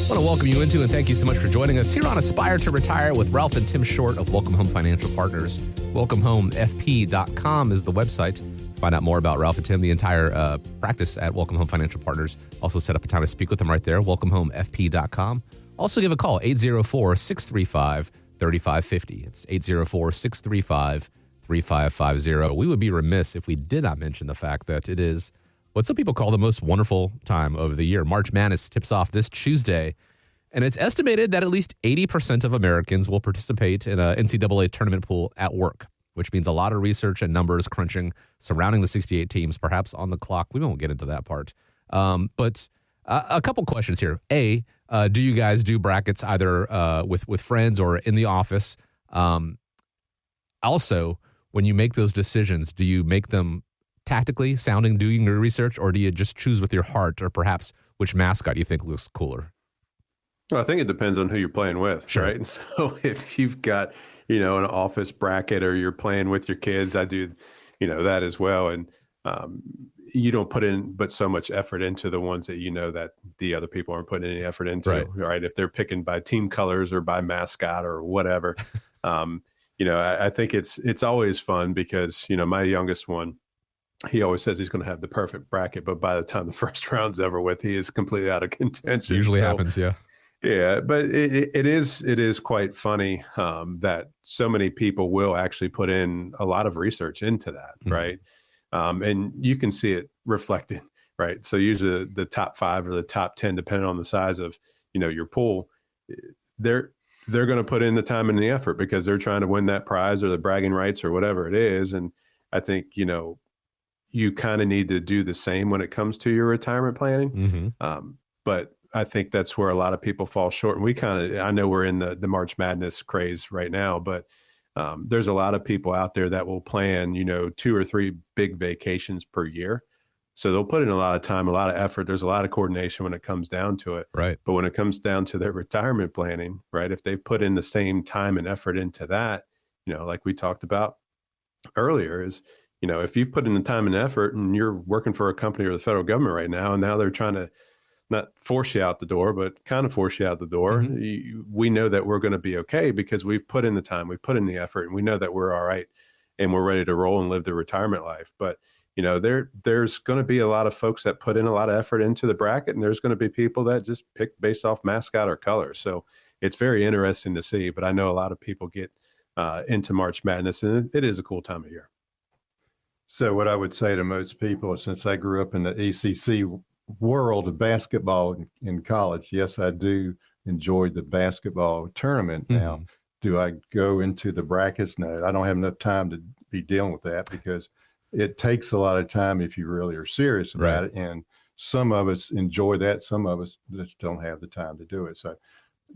I want to welcome you into and thank you so much for joining us here on Aspire to Retire with Ralph and Tim Short of Welcome Home Financial Partners. WelcomeHomeFP.com is the website. Find out more about Ralph and Tim, the entire practice at Welcome Home Financial Partners. Also set up a time to speak with them right there, WelcomeHomeFP.com. Also give a call, 804-635-3550. It's 804-635-3550. We would be remiss if we did not mention the fact that it is what some people call the most wonderful time of the year. March Madness tips off this Tuesday, and it's estimated that at least 80% of Americans will participate in an NCAA tournament pool at work, which means a lot of research and numbers crunching surrounding the 68 teams, perhaps on the clock. We won't get into that part. But a couple questions here. A, do you guys do brackets either with friends or in the office? Also, when you make those decisions, do you make them tactically sounding, doing your research, or do you just choose with your heart, or perhaps which mascot you think looks cooler? Well, I think it depends on who you're playing with, Sure. right? And so if you've got, an office bracket or you're playing with your kids, I do, that as well. And you don't put in but so much effort into the ones that that the other people aren't putting any effort into, right? If they're picking by team colors or by mascot or whatever, I think it's always fun because, my youngest one, he always says he's going to have the perfect bracket, but by the time the first round's over with, he is completely out of contention. Usually happens, yeah. Yeah, but it is quite funny that so many people will actually put in a lot of research into that, right? And you can see it reflected, right? So usually the top 5 or the top 10, depending on the size of your pool, they're going to put in the time and the effort because they're trying to win that prize or the bragging rights or whatever it is. And I think you kind of need to do the same when it comes to your retirement planning. But I think that's where a lot of people fall short. And I know we're in the March Madness craze right now, but there's a lot of people out there that will plan, 2 or 3 big vacations per year. So they'll put in a lot of time, a lot of effort. There's a lot of coordination when it comes down to it. Right. But when it comes down to their retirement planning, right, if they've put in the same time and effort into that, like we talked about earlier is, if you've put in the time and effort and you're working for a company or the federal government right now, and now they're trying to not force you out the door, but kind of force you out the door, we know that we're going to be okay because we've put in the time, we've put in the effort, and we know that we're all right and we're ready to roll and live the retirement life. But, there's going to be a lot of folks that put in a lot of effort into the bracket, and there's going to be people that just pick based off mascot or color. So it's very interesting to see, but I know a lot of people get into March Madness, and it is a cool time of year. So what I would say to most people, since I grew up in the ACC world of basketball in college, yes, I do enjoy the basketball tournament. Now, do I go into the brackets? No, I don't have enough time to be dealing with that because it takes a lot of time if you really are serious about it. And some of us enjoy that. Some of us just don't have the time to do it. So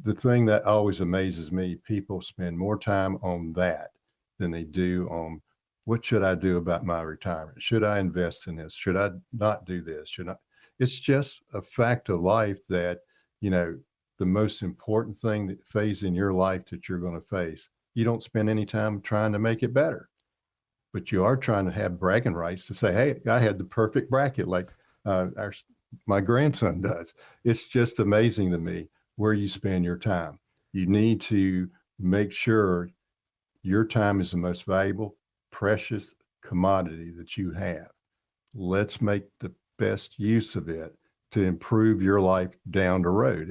the thing that always amazes me, people spend more time on that than they do on what should I do about my retirement? Should I invest in this? Should I not do this? Should I? It's just a fact of life that, the most important thing that phase in your life that you're going to face, you don't spend any time trying to make it better, but you are trying to have bragging rights to say, hey, I had the perfect bracket like my grandson does. It's just amazing to me where you spend your time. You need to make sure your time is the most valuable, precious commodity that you have. Let's make the best use of it to improve your life down the road.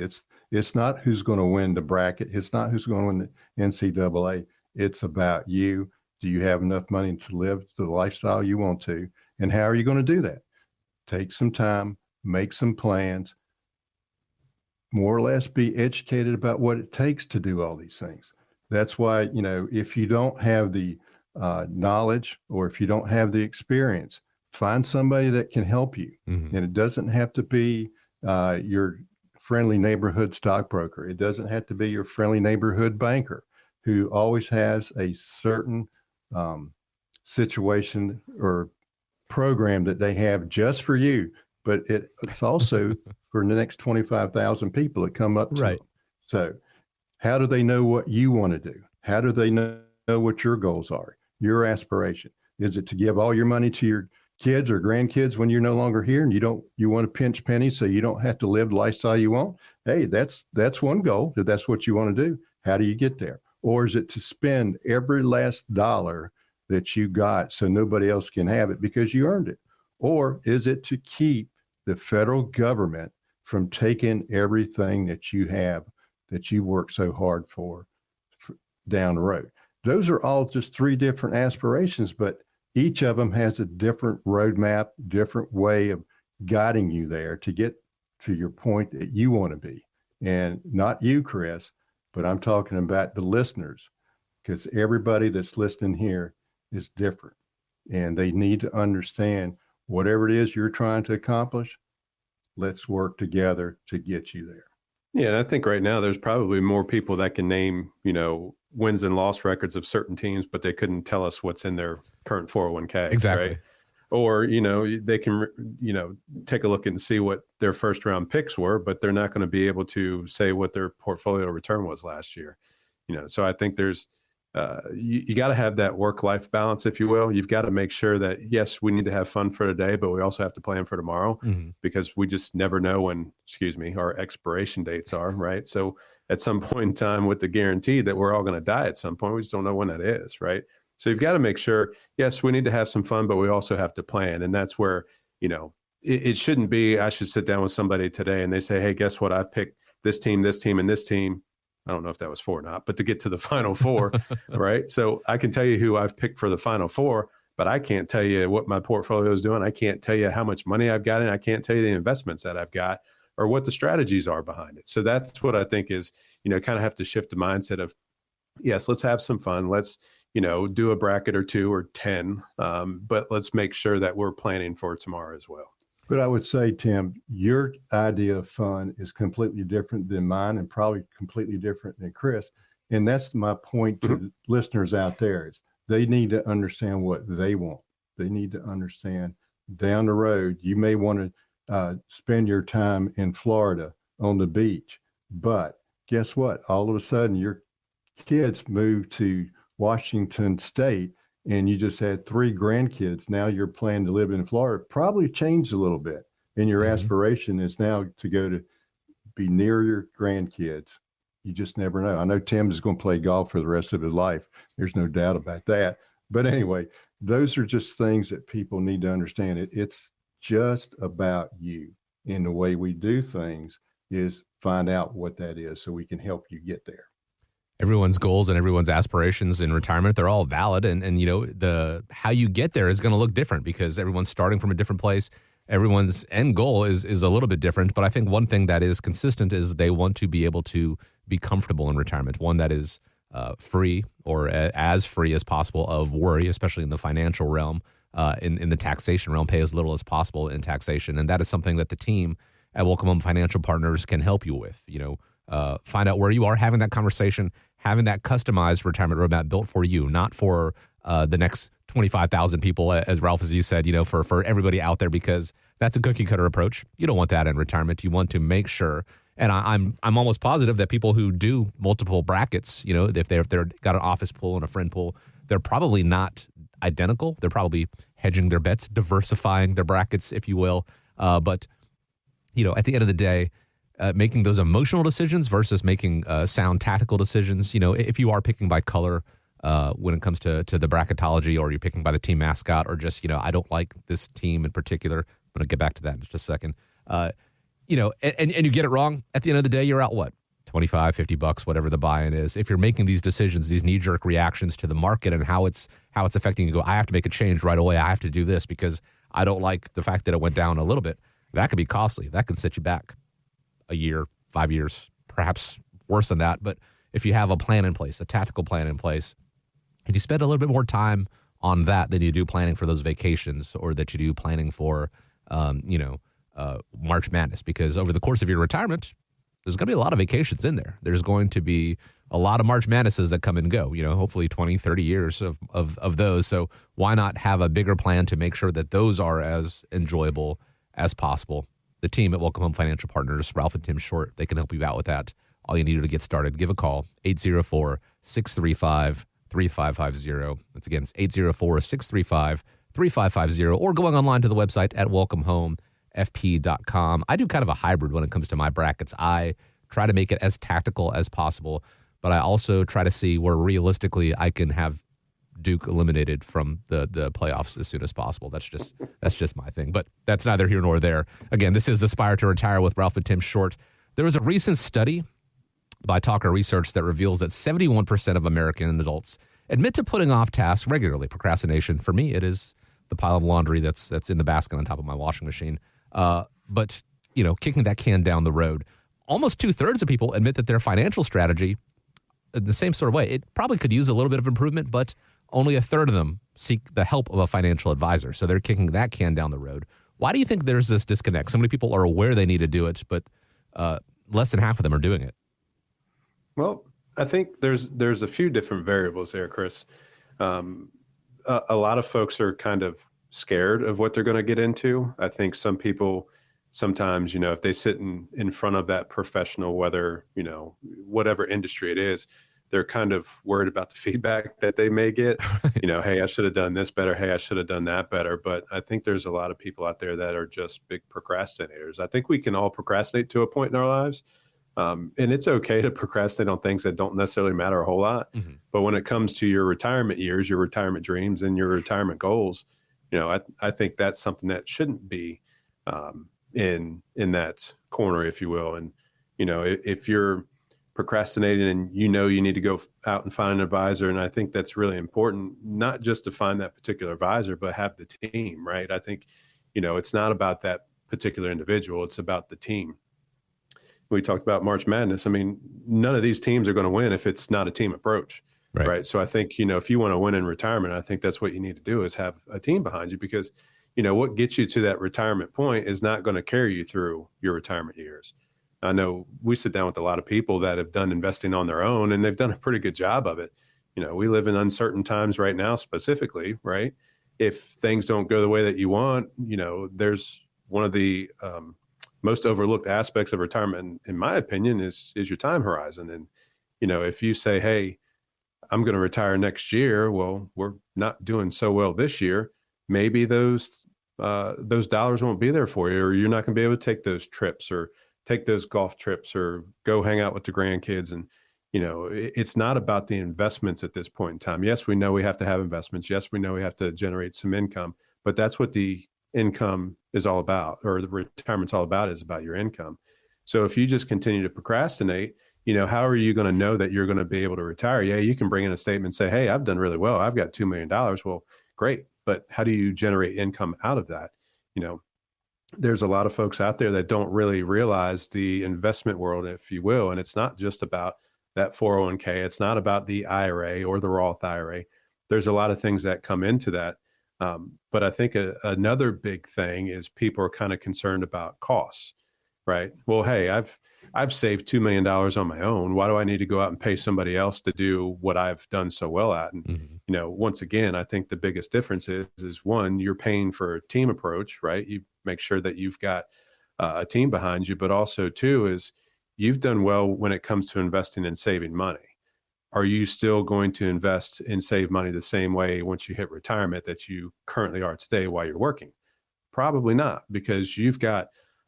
It's not who's going to win the bracket. It's not who's going to win the NCAA. It's about you. Do you have enough money to live the lifestyle you want to? And how are you going to do that? Take some time, make some plans, more or less be educated about what it takes to do all these things. That's why, if you don't have the knowledge or if you don't have the experience, find somebody that can help you. And it doesn't have to be your friendly neighborhood stockbroker. It doesn't have to be your friendly neighborhood banker who always has a certain situation or program that they have just for you. But it's also for the next 25,000 people that come up to them. So how do they know what you want to do? How do they know what your goals are, your aspiration? Is it to give all your money to kids or grandkids when you're no longer here and you want to pinch pennies so you don't have to live the lifestyle you want. Hey, that's one goal. If that's what you want to do, how do you get there? Or is it to spend every last dollar that you got so nobody else can have it because you earned it? Or is it to keep the federal government from taking everything that you have that you work so hard for down the road? Those are all just three different aspirations, but each of them has a different roadmap, different way of guiding you there to get to your point that you want to be. And not you, Chris, but I'm talking about the listeners, because everybody that's listening here is different and they need to understand whatever it is you're trying to accomplish. Let's work together to get you there. Yeah, and I think right now there's probably more people that can name, wins and loss records of certain teams, but they couldn't tell us what's in their current 401k. Exactly. Right? Or, they can, take a look and see what their first round picks were, but they're not going to be able to say what their portfolio return was last year. So I think there's, you got to have that work-life balance, if you will. You've got to make sure that, yes, we need to have fun for today, but we also have to plan for tomorrow because we just never know when, our expiration dates are, right? So at some point in time with the guarantee that we're all going to die at some point, we just don't know when that is, right? So you've got to make sure, yes, we need to have some fun, but we also have to plan. And that's where, it shouldn't be, I should sit down with somebody today and they say, hey, guess what? I've picked this team, and this team. I don't know if that was 4 or not, but to get to the final 4, right? So I can tell you who I've picked for the final 4, but I can't tell you what my portfolio is doing. I can't tell you how much money I've got in. I can't tell you the investments that I've got or what the strategies are behind it. So that's what I think is, kind of have to shift the mindset of, yes, let's have some fun. Let's, do a bracket or 2 or 10, but let's make sure that we're planning for tomorrow as well. But I would say, Tim, your idea of fun is completely different than mine and probably completely different than Chris. And that's my point to the listeners out there is they need to understand what they want. They need to understand down the road, you may want to spend your time in Florida on the beach, but guess what? All of a sudden your kids move to Washington State and you just had 3 grandkids. Now you're planning to live in Florida, probably changed a little bit. And your aspiration is now to go to be near your grandkids. You just never know. I know Tim is going to play golf for the rest of his life. There's no doubt about that. But anyway, those are just things that people need to understand. It's just about you. And the way we do things is find out what that is so we can help you get there. Everyone's goals and everyone's aspirations in retirement, they're all valid. And the how you get there is going to look different because everyone's starting from a different place. Everyone's end goal is a little bit different. But I think one thing that is consistent is they want to be able to be comfortable in retirement, one that is free or as free as possible of worry, especially in the financial realm, in the taxation realm, pay as little as possible in taxation. And that is something that the team at Welcome Home Financial Partners can help you with. Find out where you are, having that conversation, having that customized retirement roadmap built for you, not for the next 25,000 people, as Ralph, as you said, for everybody out there, because that's a cookie cutter approach. You don't want that in retirement. You want to make sure, and I'm almost positive that people who do multiple brackets, if they're got an office pool and a friend pool, they're probably not identical. They're probably hedging their bets, diversifying their brackets, if you will. But at the end of the day, making those emotional decisions versus making sound tactical decisions. If you are picking by color when it comes to the bracketology, or you're picking by the team mascot, or just, I don't like this team in particular. I'm going to get back to that in just a second. And you get it wrong. At the end of the day, you're out what? $25, $50, whatever the buy-in is. If you're making these decisions, these knee-jerk reactions to the market and how it's affecting you, go, I have to make a change right away. I have to do this because I don't like the fact that it went down a little bit. That could be costly. That could set you back a year, 5 years, perhaps worse than that. But if you have a plan in place, a tactical plan in place, and you spend a little bit more time on that than you do planning for those vacations, or that you do planning for, March Madness, because over the course of your retirement, there's going to be a lot of vacations in there. There's going to be a lot of March Madnesses that come and go, hopefully 20, 30 years of those. So why not have a bigger plan to make sure that those are as enjoyable as possible? The team at Welcome Home Financial Partners, Ralph and Tim Short, they can help you out with that. All you need to do to get started, give a call, 804-635-3550. Once again, it's 888-938-3550, or going online to the website at welcomehomefp.com. I do kind of a hybrid when it comes to my brackets. I try to make it as tactical as possible, but I also try to see where realistically I can have Duke eliminated from the playoffs as soon as possible. That's just my thing, but that's neither here nor there. Again, this is Aspire to Retire with Ralph and Tim Short. There was a recent study by Talker Research that reveals that 71% of American adults admit to putting off tasks regularly. Procrastination, for me, it is the pile of laundry that's in the basket on top of my washing machine. But kicking that can down the road. Almost 2/3 of people admit that their financial strategy, in the same sort of way, it probably could use a little bit of improvement, but only 1/3 of them seek the help of a financial advisor. So they're kicking that can down the road. Why do you think there's this disconnect? So many people are aware they need to do it, but less than half of them are doing it. Well, I think there's a few different variables there, Chris. A lot of folks are kind of scared of what they're going to get into. I think some people sometimes, if they sit in front of that professional, whether, whatever industry it is, they're kind of worried about the feedback that they may get. Hey, I should have done this better. Hey, I should have done that better. But I think there's a lot of people out there that are just big procrastinators. I think we can all procrastinate to a point in our lives. And it's okay to procrastinate on things that don't necessarily matter a whole lot. Mm-hmm. But when it comes to your retirement years, your retirement dreams, and your retirement goals, I think that's something that shouldn't be in that corner, if you will. And, if you're procrastinating and you need to go out and find an advisor, and I think that's really important, not just to find that particular advisor, but have the team, right? I think, it's not about that particular individual, it's about the team. We talked about March Madness. I mean, none of these teams are going to win if it's not a team approach, right? So I think, if you want to win in retirement, I think that's what you need to do is have a team behind you, because, what gets you to that retirement point is not going to carry you through your retirement years. I know we sit down with a lot of people that have done investing on their own, and they've done a pretty good job of it. We live in uncertain times right now, specifically, right? If things don't go the way that you want, there's one of the most overlooked aspects of retirement, in my opinion, is your time horizon. And, if you say, hey, I'm going to retire next year, well, we're not doing so well this year. Maybe those dollars won't be there for you, or you're not going to be able to take those trips or take those golf trips or go hang out with the grandkids. And, it's not about the investments at this point in time. Yes, we know we have to have investments. Yes, we know we have to generate some income, but that's what the income is all about, or the retirement's all about, is about your income. So if you just continue to procrastinate, how are you going to know that you're going to be able to retire? Yeah, you can bring in a statement and say, hey, I've done really well. I've got $2 million. Well, great. But how do you generate income out of that? There's a lot of folks out there that don't really realize the investment world, if you will. And it's not just about that 401k. It's not about the IRA or the Roth IRA. There's a lot of things that come into that. But I think another big thing is people are kind of concerned about costs, right? Well, hey, I've saved $2 million on my own. Why do I need to go out and pay somebody else to do what I've done so well at? And, once again, I think the biggest difference is one, you're paying for a team approach, right? You make sure that you've got a team behind you, but also two is you've done well when it comes to investing and saving money. Are you still going to invest and save money the same way once you hit retirement that you currently are today while you're working? Probably not, because you've got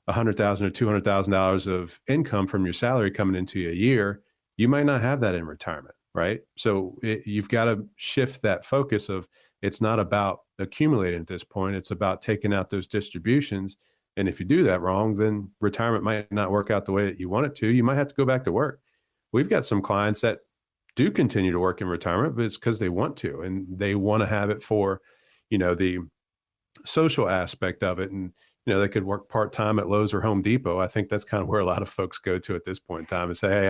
$100,000 or $200,000 of income from your salary coming into a year. You might not have that in retirement, right? So you've got to shift that focus of, it's not about accumulating at this point. It's about taking out those distributions. And if you do that wrong, then retirement might not work out the way that you want it to. You might have to go back to work. We've got some clients that do continue to work in retirement, but it's because they want to, and they want to have it for, the social aspect of it. And, they could work part-time at Lowe's or Home Depot. I think that's kind of where a lot of folks go to at this point in time and say, hey,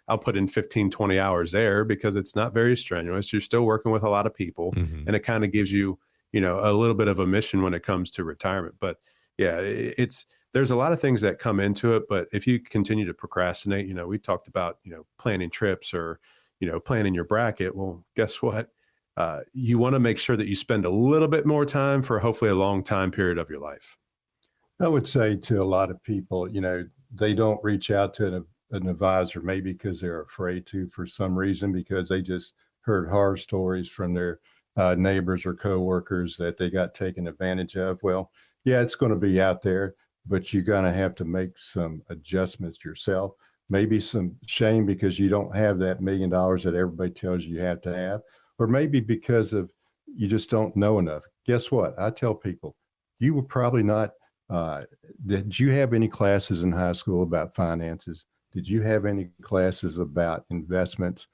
I'll put in 15, 20 hours there because it's not very strenuous. You're still working with a lot of people, and it kind of gives you, a little bit of a mission when it comes to retirement. But yeah, there's a lot of things that come into it, but if you continue to procrastinate, we talked about, planning trips or, planning your bracket. Well, guess what? You want to make sure that you spend a little bit more time for hopefully a long time period of your life. I would say to a lot of people, they don't reach out to an advisor, maybe because they're afraid to, for some reason, because they just heard horror stories from their neighbors or coworkers that they got taken advantage of. Well, yeah, it's going to be out there, but you're going to have to make some adjustments yourself. Maybe some shame because you don't have that $1 million that everybody tells you have to have, or maybe because of you just don't know enough. Guess what? I tell people, you were probably not. Did you have any classes in high school about finances? Did you have any classes about investments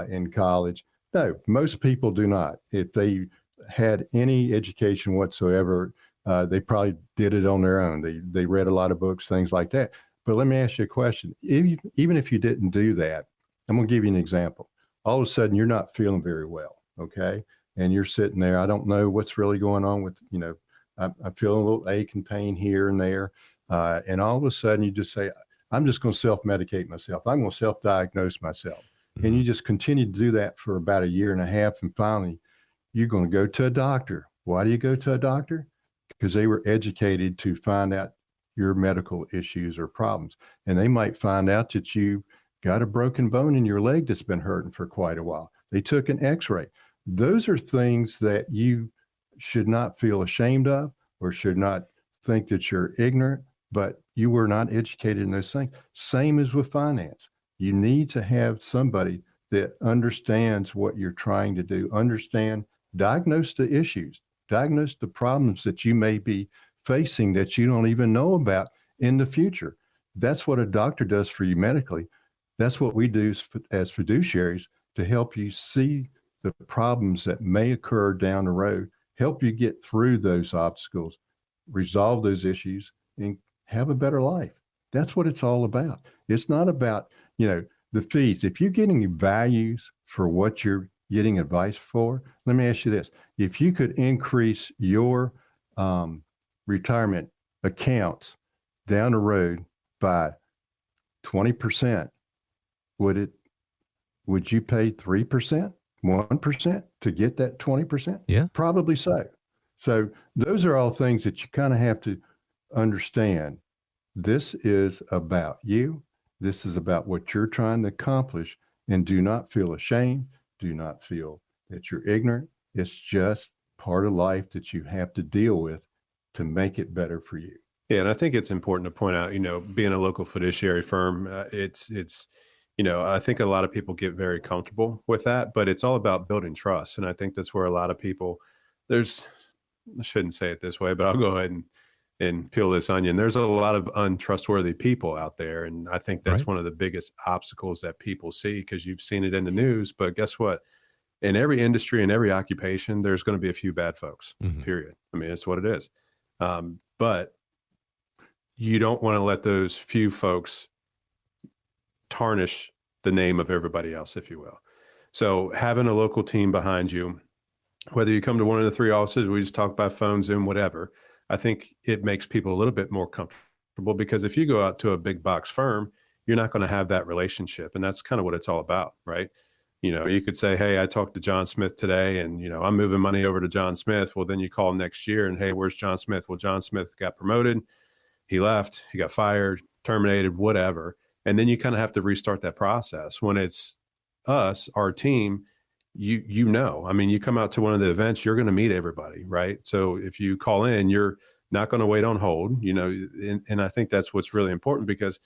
in college? No, most people do not. If they had any education whatsoever, they probably did it on their own. They read a lot of books, things like that. But let me ask you a question. Even if you didn't do that, I'm going to give you an example. All of a sudden, you're not feeling very well, okay? And you're sitting there. I don't know what's really going on with, I feel a little ache and pain here and there. And all of a sudden, you just say, I'm just going to self-medicate myself. I'm going to self-diagnose myself. Mm-hmm. And you just continue to do that for about 1.5 years. And finally, you're going to go to a doctor. Why do you go to a doctor? Because they were educated to find out your medical issues or problems. And they might find out that you got a broken bone in your leg that's been hurting for quite a while. They took an x-ray. Those are things that you should not feel ashamed of or should not think that you're ignorant, but you were not educated in those things. Same as with finance. You need to have somebody that understands what you're trying to do, diagnose the issues, diagnose the problems that you may be facing that you don't even know about in the future. That's what a doctor does for you medically. That's what we do as fiduciaries to help you see the problems that may occur down the road, help you get through those obstacles, resolve those issues, and have a better life. That's what it's all about. It's not about, the fees. If you're getting values for what you're getting advice for, let me ask you this. If you could increase your retirement accounts down the road by 20%, would you pay 3%, 1% to get that 20%? Yeah, probably so. So those are all things that you kind of have to understand. This is about you. This is about what you're trying to accomplish, and do not feel ashamed. Do not feel that you're ignorant. It's just part of life that you have to deal with to make it better for you. Yeah, and I think it's important to point out, being a local fiduciary firm, it's I think a lot of people get very comfortable with that, but it's all about building trust. And I think that's where a lot of people, I shouldn't say it this way, but I'll go ahead and peel this onion. There's a lot of untrustworthy people out there. And I think that's one of the biggest obstacles that people see, because you've seen it in the news. But guess what? In every industry and every occupation, there's going to be a few bad folks, period. I mean, it's what it is. But you don't want to let those few folks tarnish the name of everybody else, if you will. So having a local team behind you, whether you come to one of the 3 offices, we just talk by phone, Zoom, whatever, I think it makes people a little bit more comfortable, because if you go out to a big box firm, you're not going to have that relationship. And that's kind of what it's all about, right? You could say, hey, I talked to John Smith today, and, I'm moving money over to John Smith. Well, then you call next year and, hey, where's John Smith? Well, John Smith got promoted. He left, he got fired, terminated, whatever. And then you kind of have to restart that process. When it's us, our team, I mean, you come out to one of the events, you're going to meet everybody, right? So if you call in, you're not going to wait on hold, and I think that's what's really important, because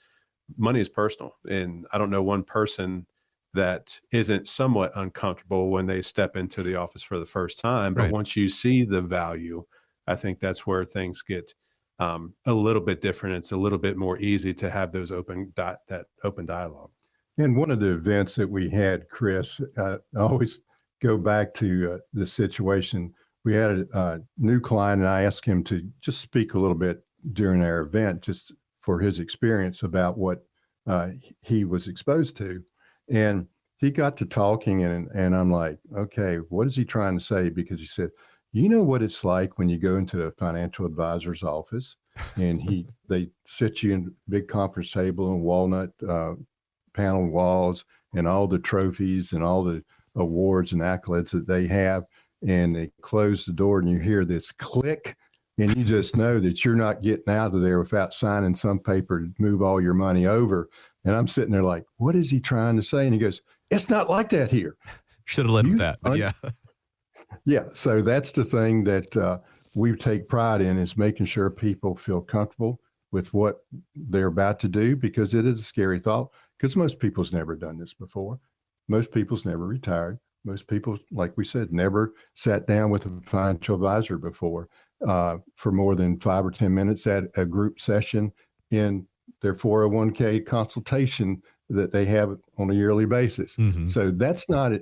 money is personal. And I don't know one person that isn't somewhat uncomfortable when they step into the office for the first time. But once you see the value, I think that's where things get a little bit different. It's a little bit more easy to have those open dialogue. And one of the events that we had, Chris, I always go back to the situation. We had a new client, and I asked him to just speak a little bit during our event, just for his experience about what he was exposed to. And he got to talking, and I'm like, okay, what is he trying to say? Because he said, you know what it's like when you go into a financial advisor's office, and they sit you in a big conference table and walnut panel walls and all the trophies and all the awards and accolades that they have, and they close the door and you hear this click, and you just know that you're not getting out of there without signing some paper to move all your money over. And I'm sitting there like, what is he trying to say? And he goes, it's not like that here. Should have led with that, but yeah. Yeah. So that's the thing that we take pride in, is making sure people feel comfortable with what they're about to do, because it is a scary thought, because most people's never done this before. Most people's never retired. Most people, like we said, never sat down with a financial advisor before for more than 5 or 10 minutes at a group session in their 401k consultation that they have on a yearly basis. Mm-hmm. So that's not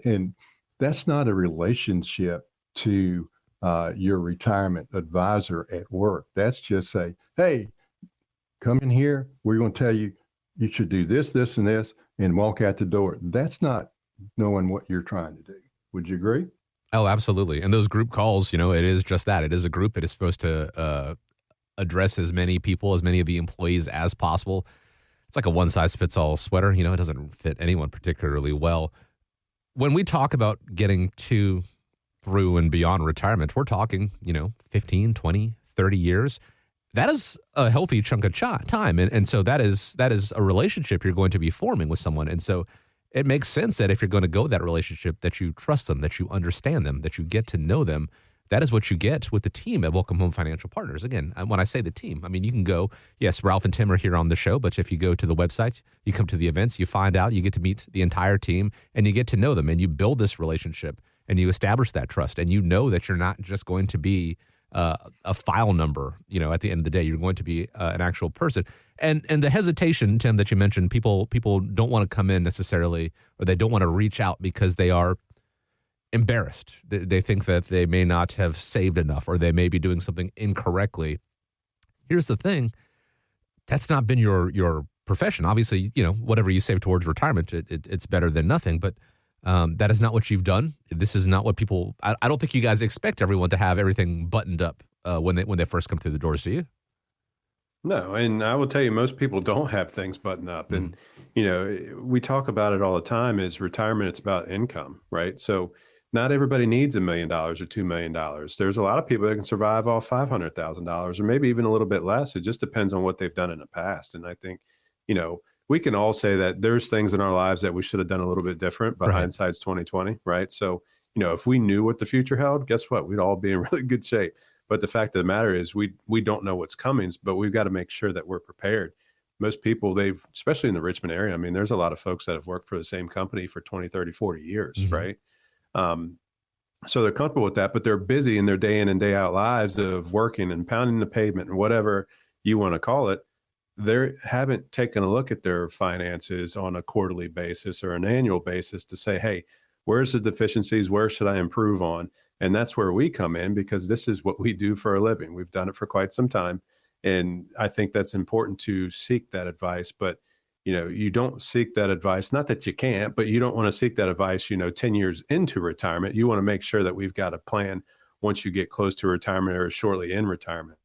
a relationship to your retirement advisor at work. That's just say, hey, come in here. We're going to tell you you should do this, this, and this, and walk out the door. That's not knowing what you're trying to do. Would you agree? Oh, absolutely. And those group calls, it is just that. It is a group. It is supposed to address as many people, as many of the employees as possible. It's like a one-size-fits-all sweater. It doesn't fit anyone particularly well. When we talk about getting to, through, and beyond retirement, we're talking, 15, 20, 30 years. That is a healthy chunk of time. And so that is a relationship you're going to be forming with someone. And so it makes sense that if you're going to go that relationship, that you trust them, that you understand them, that you get to know them. That is what you get with the team at Welcome Home Financial Partners. Again, when I say the team, I mean, you can go, yes, Ralph and Tim are here on the show, but if you go to the website, you come to the events, you find out, you get to meet the entire team, and you get to know them, and you build this relationship, and you establish that trust, and you know that you're not just going to be a file number, at the end of the day. You're going to be an actual person. And the hesitation, Tim, that you mentioned, people don't want to come in necessarily, or they don't want to reach out because they are embarrassed. They think that they may not have saved enough, or they may be doing something incorrectly. Here's the thing. That's not been your profession. Obviously, whatever you save towards retirement, it's better than nothing. But that is not what you've done. This is not what people, I don't think you guys expect everyone to have everything buttoned up when they first come through the doors, do you? No, and I will tell you, most people don't have things buttoned up. And, we talk about it all the time, is retirement, it's about income, right? So not everybody needs $1 million or $2 million. There's a lot of people that can survive off $500,000 or maybe even a little bit less. It just depends on what they've done in the past. And I think, we can all say that there's things in our lives that we should have done a little bit different, but hindsight's 2020, right? So, if we knew what the future held, guess what? We'd all be in really good shape. But the fact of the matter is we don't know what's coming, but we've got to make sure that we're prepared. Most people, especially in the Richmond area, I mean, there's a lot of folks that have worked for the same company for 20, 30, 40 years, mm-hmm. right? So they're comfortable with that, but they're busy in their day in and day out lives of working and pounding the pavement and whatever you want to call it. They haven't taken a look at their finances on a quarterly basis or an annual basis to say, hey, where's the deficiencies? Where should I improve on? And that's where we come in, because this is what we do for a living. We've done it for quite some time. And I think that's important to seek that advice. But, you don't seek that advice, not that you can't, but you don't want to seek that advice, 10 years into retirement. You want to make sure that we've got a plan once you get close to retirement or shortly in retirement.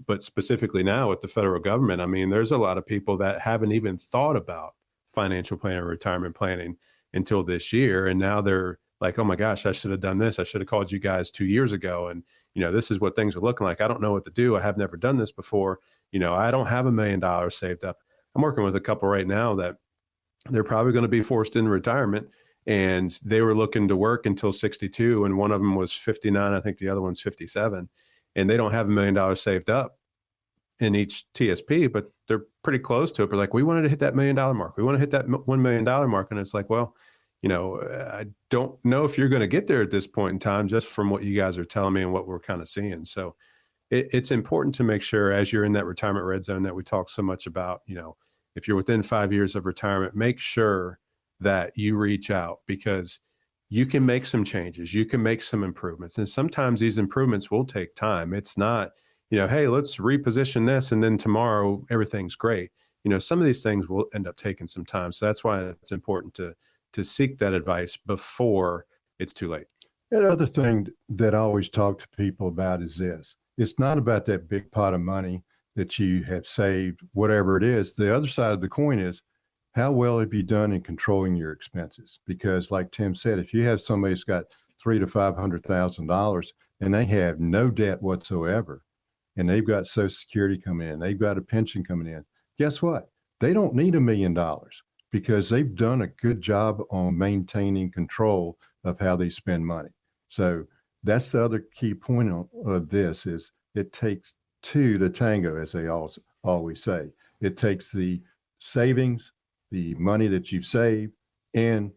But specifically now with the federal government, I mean, there's a lot of people that haven't even thought about financial planning or retirement planning until this year. And now they're like, oh my gosh, I should have done this. I should have called you guys 2 years ago. And, this is what things are looking like. I don't know what to do. I have never done this before. I don't have $1 million saved up. I'm working with a couple right now that they're probably going to be forced into retirement, and they were looking to work until 62. And one of them was 59. I think the other one's 57. And they don't have $1 million saved up in each TSP, but they're pretty close to it. But like, we wanted to hit that $1 million mark. We want to hit that $1 million mark. And it's like, well, I don't know if you're going to get there at this point in time, just from what you guys are telling me and what we're kind of seeing. So it's important to make sure, as you're in that retirement red zone that we talk so much about, if you're within 5 years of retirement, make sure that you reach out, because you can make some changes. You can make some improvements. And sometimes these improvements will take time. It's not, hey, let's reposition this and then tomorrow everything's great. Some of these things will end up taking some time. So that's why it's important to seek that advice before it's too late. The other thing that I always talk to people about is this. It's not about that big pot of money that you have saved, whatever it is. The other side of the coin is, how well have you done in controlling your expenses? Because like Tim said, if you have somebody who's got $300,000 to $500,000 and they have no debt whatsoever, and they've got Social Security coming in, they've got a pension coming in, guess what? They don't need $1 million, because they've done a good job on maintaining control of how they spend money. So that's the other key point of this is it takes two to tango, as they always say. It takes the savings, the money that you've saved, and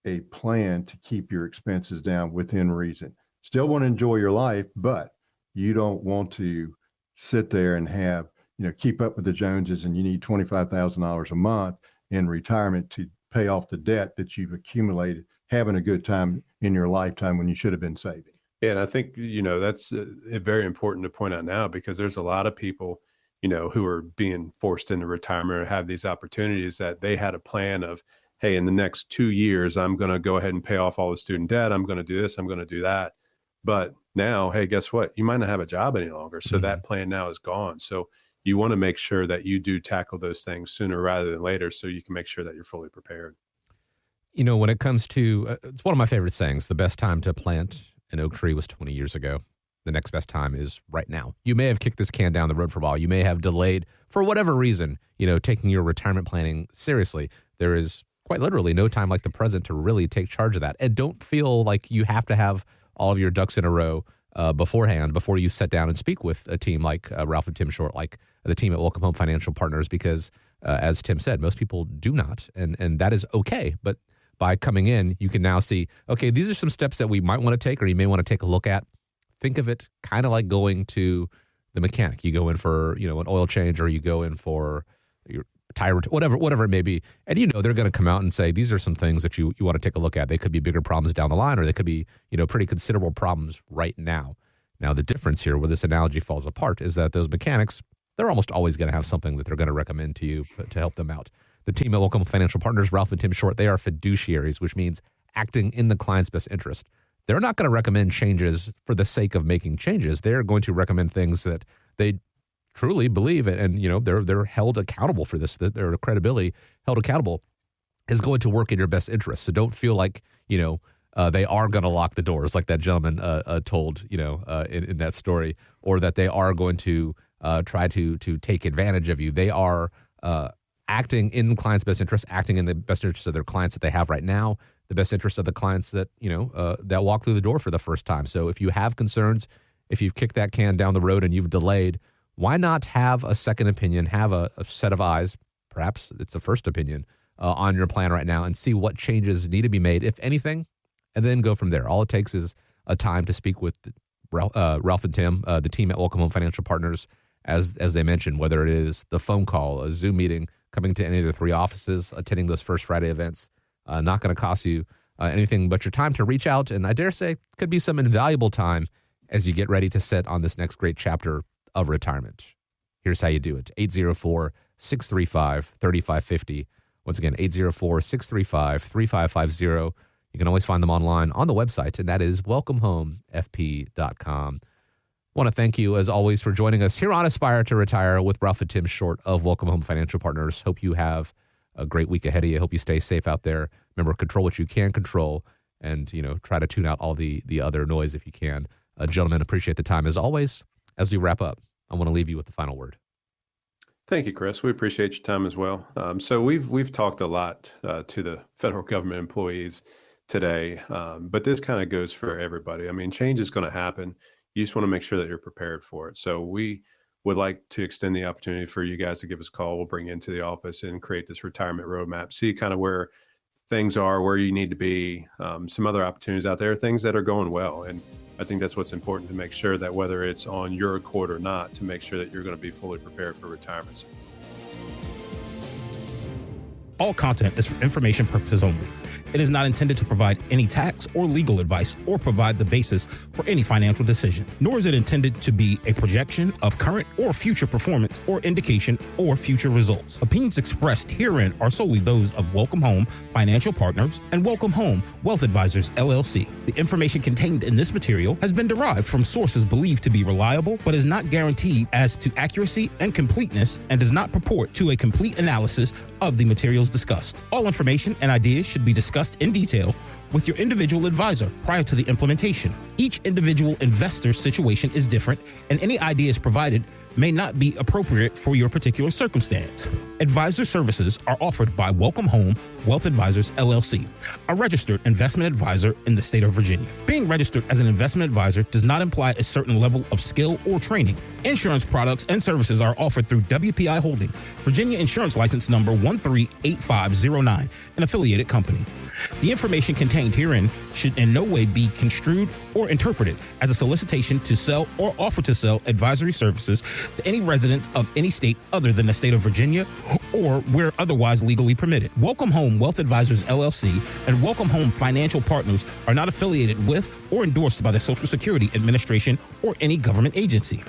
a plan to keep your expenses down within reason. Still want to enjoy your life, but you don't want to sit there and have, keep up with the Joneses, and you need $25,000 a month in retirement to pay off the debt that you've accumulated, having a good time in your lifetime when you should have been saving. Yeah, and I think, that's very important to point out now, because there's a lot of people, who are being forced into retirement or have these opportunities that they had a plan of, hey, in the next 2 years, I'm going to go ahead and pay off all the student debt. I'm going to do this. I'm going to do that. But now, hey, guess what? You might not have a job any longer. So that plan now is gone. So you want to make sure that you do tackle those things sooner rather than later, so you can make sure that you're fully prepared. When it comes to, it's one of my favorite sayings, the best time to plant an oak tree was 20 years ago. The next best time is right now. You may have kicked this can down the road for a while. You may have delayed for whatever reason, taking your retirement planning seriously. There is quite literally no time like the present to really take charge of that. And don't feel like you have to have all of your ducks in a row beforehand before you sit down and speak with a team like Ralph and Tim Short, like the team at Welcome Home Financial Partners, because as Tim said, most people do not. And that is okay. But by coming in, you can now see, okay, these are some steps that we might want to take, or you may want to take a look at. Think of it kind of like going to the mechanic. You go in for, an oil change, or you go in for your tire, whatever it may be. And they're going to come out and say, these are some things that you want to take a look at. They could be bigger problems down the line, or they could be, pretty considerable problems right now. Now, the difference here where this analogy falls apart is that those mechanics, they're almost always going to have something that they're going to recommend to you to help them out. The team at Welcome Financial Partners, Ralph and Tim Short, they are fiduciaries, which means acting in the client's best interest. They're not going to recommend changes for the sake of making changes. They're going to recommend things that they truly believe in, and they're held accountable for this. That their credibility held accountable is going to work in your best interest. So don't feel like they are going to lock the doors, like that gentleman told in that story, or that they are going to try to take advantage of you. They are acting in the client's best interest, acting in the best interest of their clients that they have right now, the best interest of the clients that that walk through the door for the first time. So if you have concerns, if you've kicked that can down the road and you've delayed, why not have a second opinion, have a set of eyes, perhaps it's a first opinion, on your plan right now, and see what changes need to be made, if anything, and then go from there. All it takes is a time to speak with Ralph and Tim, the team at Welcome Home Financial Partners, as they mentioned, whether it is the phone call, a Zoom meeting, coming to any of the 3 offices, attending those First Friday events, not going to cost you anything but your time to reach out. And I dare say could be some invaluable time as you get ready to set on this next great chapter of retirement. Here's how you do it. 804-635-3550. Once again, 804-635-3550. You can always find them online on the website, and that is welcomehomefp.com. I want to thank you, as always, for joining us here on Aspire to Retire with Ralph and Tim Short of Welcome Home Financial Partners. Hope you have a great week ahead of you. Hope you stay safe out there. Remember, control what you can control, and try to tune out all the other noise if you can. Gentlemen, appreciate the time. As always, as we wrap up, I want to leave you with the final word. Thank you, Chris. We appreciate your time as well. So we've talked a lot to the federal government employees today, but this kind of goes for everybody. I mean, change is going to happen. You just want to make sure that you're prepared for it. So we would like to extend the opportunity for you guys to give us a call. We'll bring you into the office and create this retirement roadmap, see kind of where things are, where you need to be, some other opportunities out there, things that are going well. And I think that's what's important, to make sure that whether it's on your accord or not, to make sure that you're going to be fully prepared for retirement. All content is for information purposes only. It is not intended to provide any tax or legal advice or provide the basis for any financial decision, nor is it intended to be a projection of current or future performance or indication or future results. Opinions expressed herein are solely those of Welcome Home Financial Partners and Welcome Home Wealth Advisors, LLC. The information contained in this material has been derived from sources believed to be reliable, but is not guaranteed as to accuracy and completeness, and does not purport to a complete analysis of the materials discussed. All information and ideas should be discussed in detail with your individual advisor prior to the implementation. Each individual investor's situation is different, and any ideas provided may not be appropriate for your particular circumstance. Advisor services are offered by Welcome Home Wealth Advisors, LLC, a registered investment advisor in the state of Virginia. Being registered as an investment advisor does not imply a certain level of skill or training. Insurance products and services are offered through WPI Holding, Virginia Insurance License Number 138509, an affiliated company. The information contained herein should in no way be construed or interpreted as a solicitation to sell or offer to sell advisory services to any resident of any state other than the state of Virginia or where otherwise legally permitted. Welcome Home Wealth Advisors, LLC, and Welcome Home Financial Partners are not affiliated with or endorsed by the Social Security Administration or any government agency.